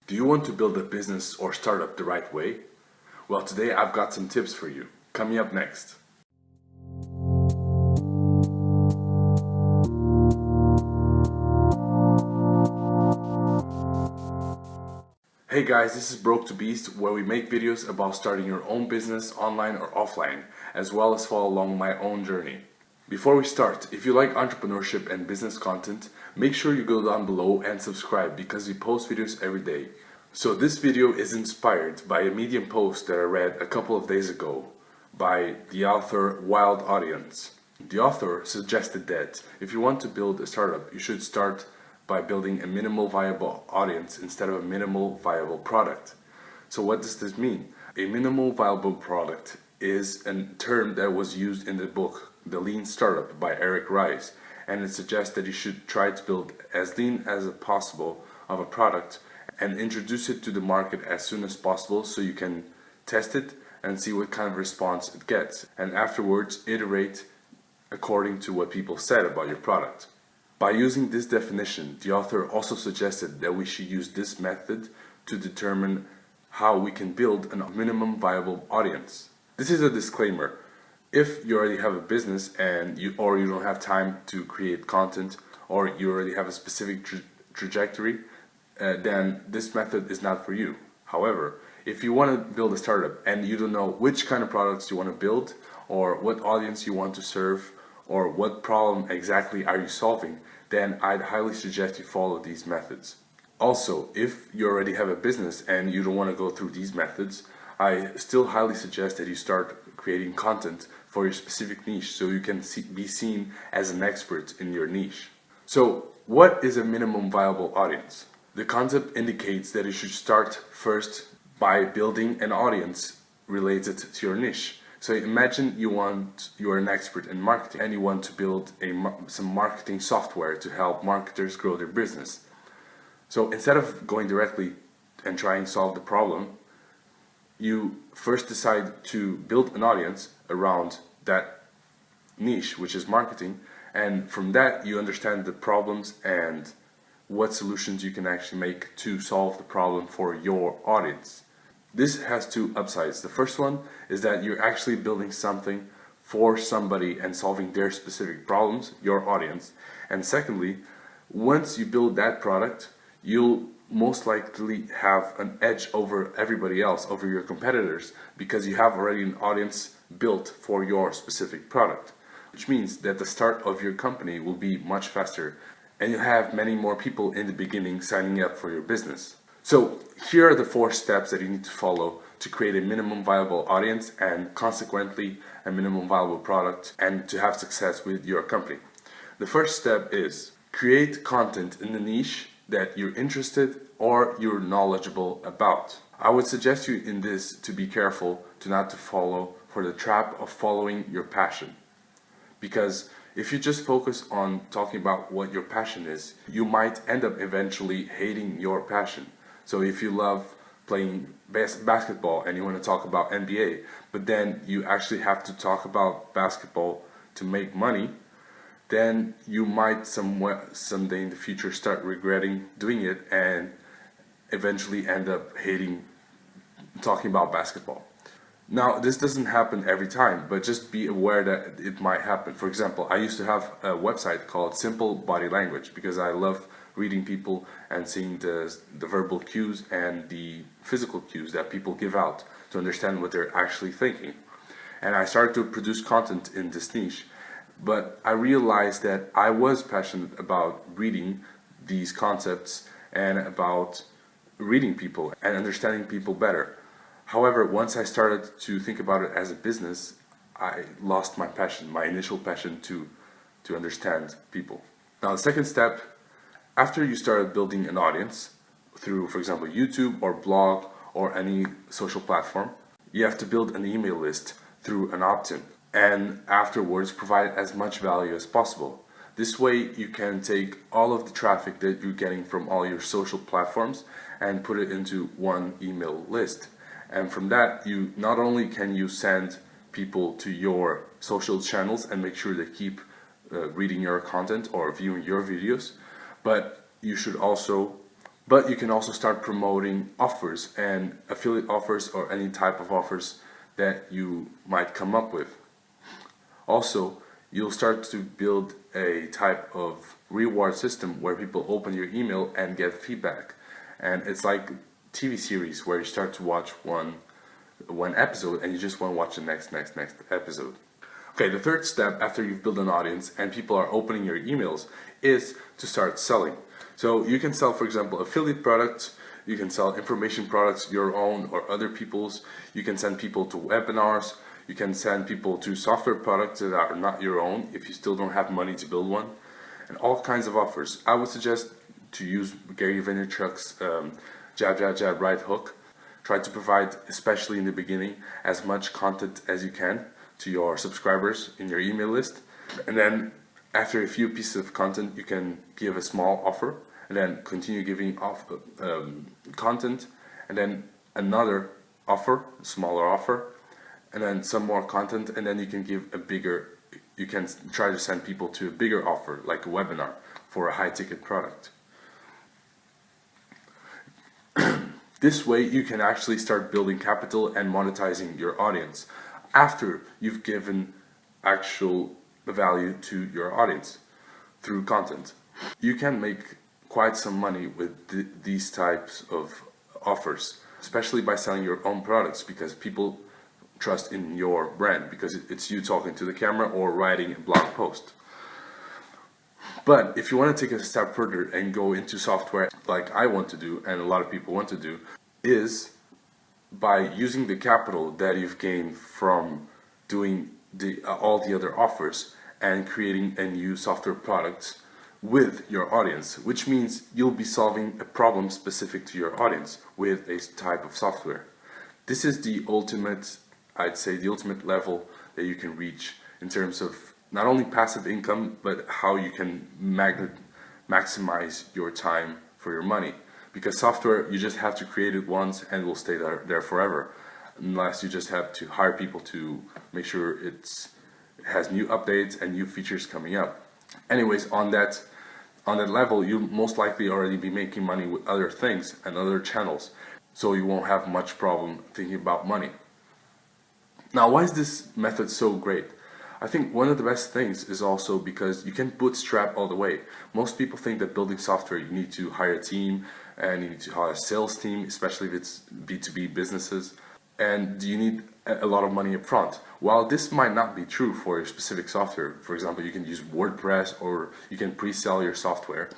Do you want to build a business or startup the right way? Well, today I've got some tips for you. Coming up next. Hey guys, this is Broke to Beast, where we make videos about starting your own business online or offline, as well as follow along my own journey. Before we start, if you like entrepreneurship and business content, make sure you go down below and subscribe because we post videos every day. So this video is inspired by a Medium post that I read a couple of days ago by the author Wild Audience. The author suggested that if you want to build a startup, you should start by building a minimal viable audience instead of a minimal viable product. So what does this mean? A minimal viable product is a term that was used in the book The Lean Startup by Eric Ries, and it suggests that you should try to build as lean as possible of a product and introduce it to the market as soon as possible so you can test it and see what kind of response it gets, and afterwards iterate according to what people said about your product. By using this definition, the author also suggested that we should use this method to determine how we can build a minimum viable audience. This is a disclaimer. If you already have a business and you don't have time to create content, or you already have a specific trajectory, then this method is not for you. However, if you want to build a startup and you don't know which kind of products you want to build, or what audience you want to serve, or what problem exactly are you solving, then I'd highly suggest you follow these methods. Also, if you already have a business and you don't want to go through these methods, I still highly suggest that you start creating content for your specific niche so you can be seen as an expert in your niche. So, what is a minimum viable audience? The concept indicates that you should start first by building an audience related to your niche. So imagine you are an expert in marketing and you want to build some marketing software to help marketers grow their business. So instead of going directly and trying to solve the problem, you first decide to build an audience around that niche, which is marketing, and from that you understand the problems and what solutions you can actually make to solve the problem for your audience. This has two upsides. The first one is that you're actually building something for somebody and solving their specific problems, your audience. And secondly, once you build that product, you'll most likely have an edge over everybody else, over your competitors, because you have already an audience built for your specific product, which means that the start of your company will be much faster and you have many more people in the beginning signing up for your business. So here are the 4 steps that you need to follow to create a minimum viable audience and consequently a minimum viable product and to have success with your company. The first step is create content in the niche that you're interested or you're knowledgeable about. I would suggest you in this to be careful not to fall for the trap of following your passion. Because if you just focus on talking about what your passion is, you might end up eventually hating your passion. So if you love playing basketball and you want to talk about NBA, but then you actually have to talk about basketball to make money, then you might someday in the future start regretting doing it and eventually end up hating talking about basketball. Now, this doesn't happen every time, but just be aware that it might happen. For example, I used to have a website called Simple Body Language because I love reading people and seeing the verbal cues and the physical cues that people give out to understand what they're actually thinking. And I started to produce content in this niche, but I realized that I was passionate about reading these concepts and about reading people and understanding people better. However, once I started to think about it as a business, I lost my passion, my initial passion to understand people. Now, the second step, after you started building an audience through, for example, YouTube or blog or any social platform, you have to build an email list through an opt-in and afterwards provide as much value as possible. This way you can take all of the traffic that you're getting from all your social platforms and put it into one email list. And from that, you not only can you send people to your social channels and make sure they keep reading your content or viewing your videos, but you should also But you can also start promoting offers and affiliate offers or any type of offers that you might come up with. Also, you'll start to build a type of reward system where people open your email and get feedback. And it's like TV series where you start to watch one episode and you just want to watch the next episode. Okay, the third step after you've built an audience and people are opening your emails is to start selling. So you can sell, for example, affiliate products, you can sell information products, your own or other people's, you can send people to webinars, you can send people to software products that are not your own if you still don't have money to build one, and all kinds of offers. I would suggest to use Gary Vaynerchuk's jab, jab, jab, right hook. Try to provide, especially in the beginning, as much content as you can to your subscribers in your email list. And then after a few pieces of content, you can give a small offer, and then continue giving content, and then another offer, smaller offer, and then some more content, and then you can give a bigger, you can try to send people to a bigger offer, like a webinar for a high ticket product. This way you can actually start building capital and monetizing your audience after you've given actual value to your audience through content. You can make quite some money with these types of offers, especially by selling your own products, because people trust in your brand because it's you talking to the camera or writing a blog post. But if you want to take a step further and go into software like I want to do and a lot of people want to do, is by using the capital that you've gained from doing all the other offers and creating a new software product with your audience, which means you'll be solving a problem specific to your audience with a type of software. This is the ultimate, I'd say the ultimate level that you can reach in terms of not only passive income, but how you can maximize your time for your money. Because software, you just have to create it once and it will stay there forever, unless you just have to hire people to make sure it has new updates and new features coming up. Anyways, on that level, you'll most likely already be making money with other things and other channels, so you won't have much problem thinking about money. Now, why is this method so great? I think one of the best things is also because you can bootstrap all the way. Most people think that building software, you need to hire a team and you need to hire a sales team, especially if it's B2B businesses, and you need a lot of money up front. While this might not be true for your specific software, for example, you can use WordPress or you can pre-sell your software,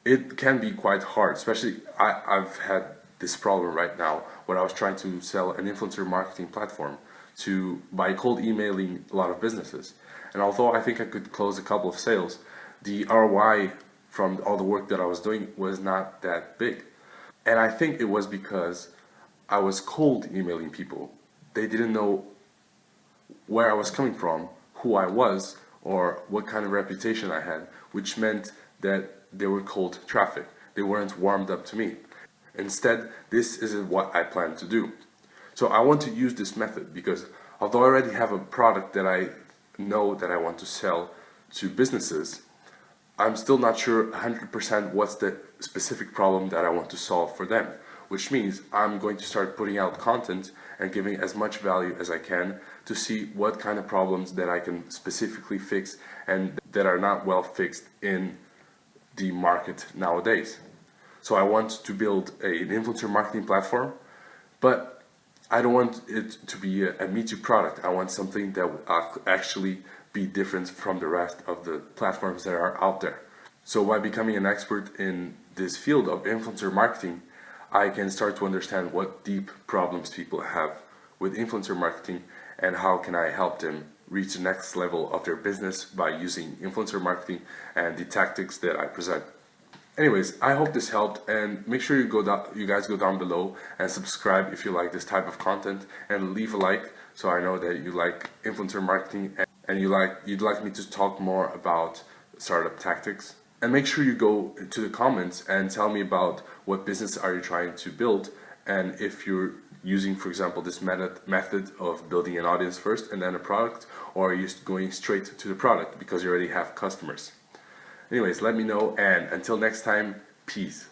it can be quite hard, especially I've had this problem right now when I was trying to sell an influencer marketing platform by cold emailing a lot of businesses. And although I think I could close a couple of sales, the ROI from all the work that I was doing was not that big. And I think it was because I was cold emailing people. They didn't know where I was coming from, who I was, or what kind of reputation I had, which meant that they were cold traffic. They weren't warmed up to me. Instead, this isn't what I plan to do. So I want to use this method because although I already have a product that I know that I want to sell to businesses, I'm still not sure 100% what's the specific problem that I want to solve for them, which means I'm going to start putting out content and giving as much value as I can to see what kind of problems that I can specifically fix and that are not well fixed in the market nowadays. So I want to build an influencer marketing platform, but I don't want it to be a Me Too product. I want something that will actually be different from the rest of the platforms that are out there. So by becoming an expert in this field of influencer marketing, I can start to understand what deep problems people have with influencer marketing and how can I help them reach the next level of their business by using influencer marketing and the tactics that I present. Anyways, I hope this helped, and make sure you guys go down below and subscribe if you like this type of content, and leave a like so I know that you like influencer marketing and you'd like me to talk more about startup tactics. And make sure you go to the comments and tell me about what business are you trying to build, and if you're using, for example, this method of building an audience first and then a product, or are you going straight to the product because you already have customers. Anyways, let me know, and until next time, peace.